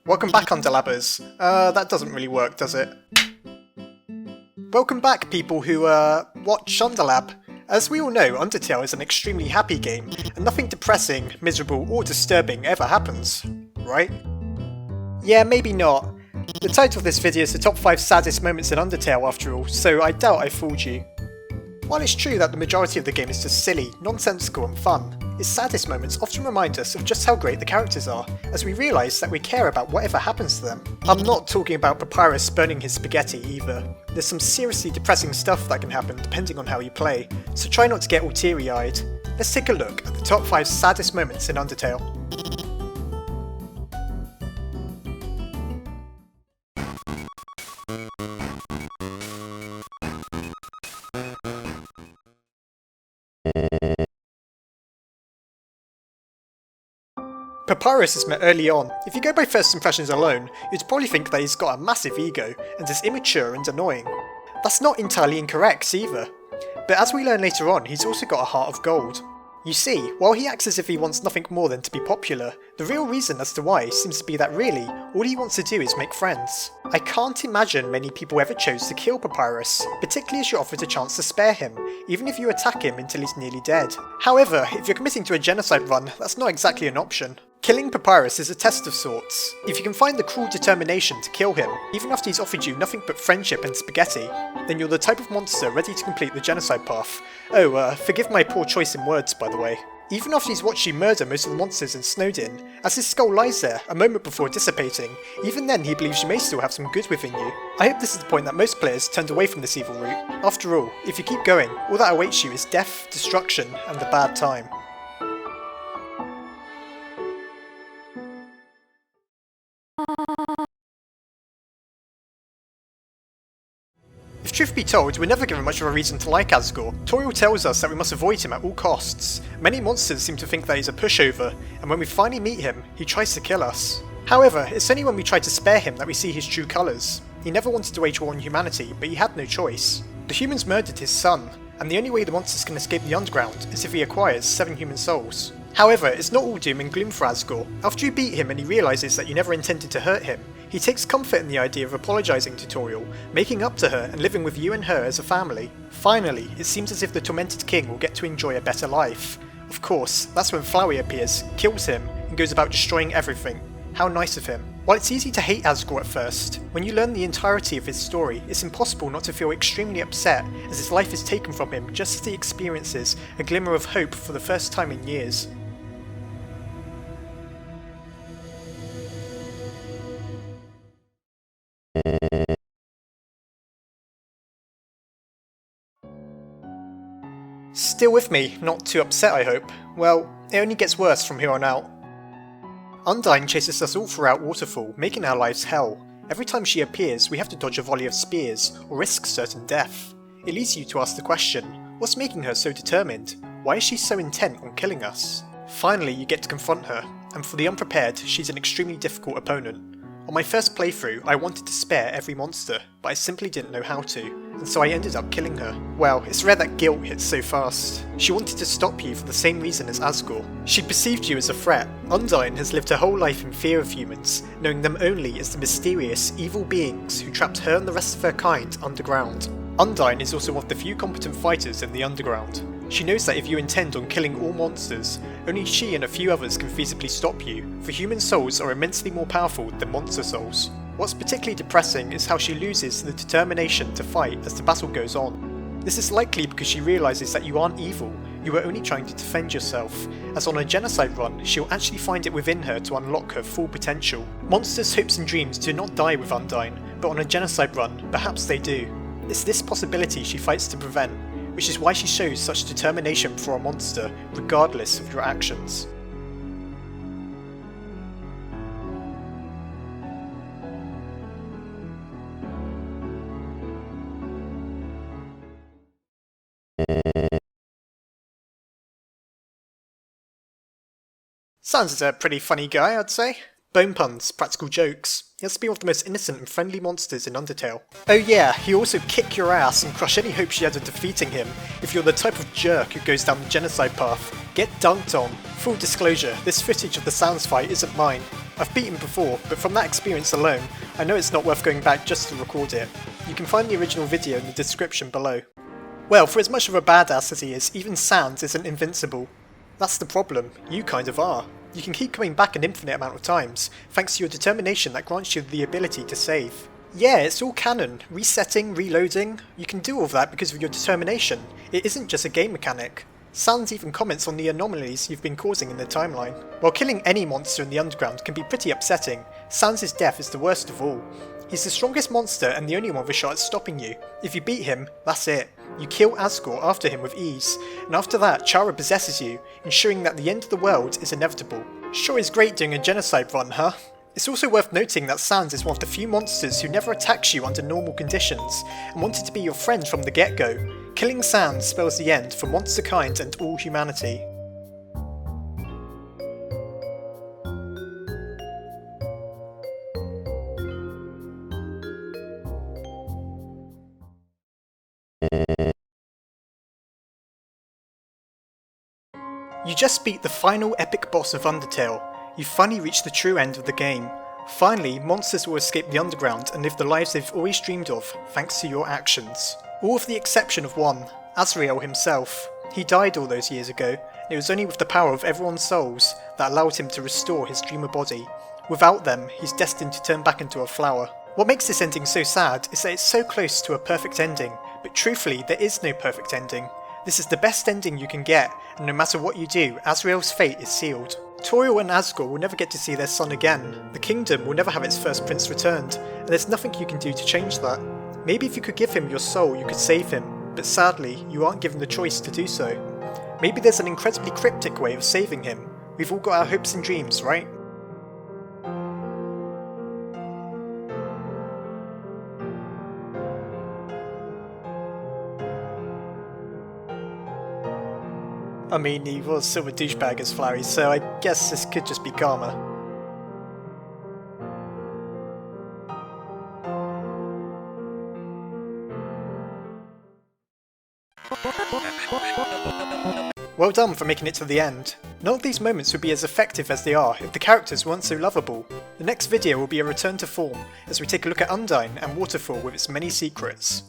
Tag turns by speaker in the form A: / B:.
A: Welcome back, Underlabbers. That doesn't really work, does it? Welcome back, people who, watch Underlab. As we all know, Undertale is an extremely happy game, and nothing depressing, miserable, or disturbing ever happens, right? Yeah, maybe not. The title of this video is the top 5 saddest moments in Undertale after all, so I doubt I fooled you. While it's true that the majority of the game is just silly, nonsensical and fun, its saddest moments often remind us of just how great the characters are, as we realise that we care about whatever happens to them. I'm not talking about Papyrus burning his spaghetti either. There's some seriously depressing stuff that can happen depending on how you play, so try not to get all teary-eyed. Let's take a look at the top 5 saddest moments in Undertale. Papyrus is met early on. If you go by first impressions alone, you'd probably think that he's got a massive ego and is immature and annoying. That's not entirely incorrect either, but as we learn later on, he's also got a heart of gold. You see, while he acts as if he wants nothing more than to be popular, the real reason as to why seems to be that really, all he wants to do is make friends. I can't imagine many people ever chose to kill Papyrus, particularly as you're offered a chance to spare him, even if you attack him until he's nearly dead. However, if you're committing to a genocide run, that's not exactly an option. Killing Papyrus is a test of sorts. If you can find the cruel determination to kill him, even after he's offered you nothing but friendship and spaghetti, then you're the type of monster ready to complete the genocide path. Oh, forgive my poor choice in words, by the way. Even after he's watched you murder most of the monsters in Snowdin, as his skull lies there a moment before dissipating, even then he believes you may still have some good within you. I hope this is the point that most players turned away from this evil route. After all, if you keep going, all that awaits you is death, destruction, and a bad time. If truth be told, we're never given much of a reason to like Asgore. Toriel tells us that we must avoid him at all costs. Many monsters seem to think that he's a pushover, and when we finally meet him, he tries to kill us. However, it's only when we try to spare him that we see his true colours. He never wanted to wage war on humanity, but he had no choice. The humans murdered his son, and the only way the monsters can escape the underground is if he acquires 7 human souls. However, it's not all doom and gloom for Asgore. After you beat him and he realises that you never intended to hurt him, he takes comfort in the idea of apologising to Toriel, making up to her and living with you and her as a family. Finally, it seems as if the tormented king will get to enjoy a better life. Of course, that's when Flowey appears, kills him, and goes about destroying everything. How nice of him. While it's easy to hate Asgore at first, when you learn the entirety of his story, it's impossible not to feel extremely upset as his life is taken from him just as he experiences a glimmer of hope for the first time in years. Still with me, not too upset I hope. Well, it only gets worse from here on out. Undyne chases us all throughout Waterfall, making our lives hell. Every time she appears, we have to dodge a volley of spears, or risk certain death. It leads you to ask the question, what's making her so determined? Why is she so intent on killing us? Finally, you get to confront her, and for the unprepared, she's an extremely difficult opponent. On my first playthrough, I wanted to spare every monster, but I simply didn't know how to, and so I ended up killing her. Well, it's rare that guilt hits so fast. She wanted to stop you for the same reason as Asgore. She perceived you as a threat. Undyne has lived her whole life in fear of humans, knowing them only as the mysterious, evil beings who trapped her and the rest of her kind underground. Undyne is also one of the few competent fighters in the underground. She knows that if you intend on killing all monsters, only she and a few others can feasibly stop you, for human souls are immensely more powerful than monster souls. What's particularly depressing is how she loses the determination to fight as the battle goes on. This is likely because she realises that you aren't evil, you are only trying to defend yourself, as on a genocide run she'll actually find it within her to unlock her full potential. Monsters' hopes and dreams do not die with Undyne, but on a genocide run, perhaps they do. It's this possibility she fights to prevent, which is why she shows such determination for a monster, regardless of your actions. Sounds like a pretty funny guy, I'd say. Bone puns, practical jokes. He has to be one of the most innocent and friendly monsters in Undertale. Oh yeah, he also kick your ass and crush any hope she had of defeating him if you're the type of jerk who goes down the genocide path. Get dunked on. Full disclosure, this footage of the Sans fight isn't mine. I've beaten before, but from that experience alone, I know it's not worth going back just to record it. You can find the original video in the description below. Well, for as much of a badass as he is, even Sans isn't invincible. That's the problem, you kind of are. You can keep coming back an infinite amount of times, thanks to your determination that grants you the ability to save. Yeah, it's all canon, resetting, reloading, you can do all of that because of your determination. It isn't just a game mechanic. Sans even comments on the anomalies you've been causing in the timeline. While killing any monster in the underground can be pretty upsetting, Sans' death is the worst of all. He's the strongest monster and the only one with a shot at stopping you. If you beat him, that's it. You kill Asgore after him with ease, and after that Chara possesses you, ensuring that the end of the world is inevitable. Sure is great doing a genocide run, huh? It's also worth noting that Sans is one of the few monsters who never attacks you under normal conditions, and wanted to be your friend from the get-go. Killing Sans spells the end for monsterkind and all humanity. You just beat the final epic boss of Undertale. You've finally reached the true end of the game. Finally, monsters will escape the underground and live the lives they've always dreamed of, thanks to your actions. All with the exception of one, Asriel himself. He died all those years ago, and it was only with the power of everyone's souls that allowed him to restore his dreamer body. Without them, he's destined to turn back into a flower. What makes this ending so sad is that it's so close to a perfect ending, but truthfully there is no perfect ending. This is the best ending you can get, and no matter what you do, Asriel's fate is sealed. Toriel and Asgore will never get to see their son again, the kingdom will never have its first prince returned, and there's nothing you can do to change that. Maybe if you could give him your soul you could save him, but sadly you aren't given the choice to do so. Maybe there's an incredibly cryptic way of saving him. We've all got our hopes and dreams, right? I mean, he was sort of a douchebag as Flurry, so I guess this could just be karma. Well done for making it to the end. None of these moments would be as effective as they are if the characters weren't so lovable. The next video will be a return to form, as we take a look at Undyne and Waterfall with its many secrets.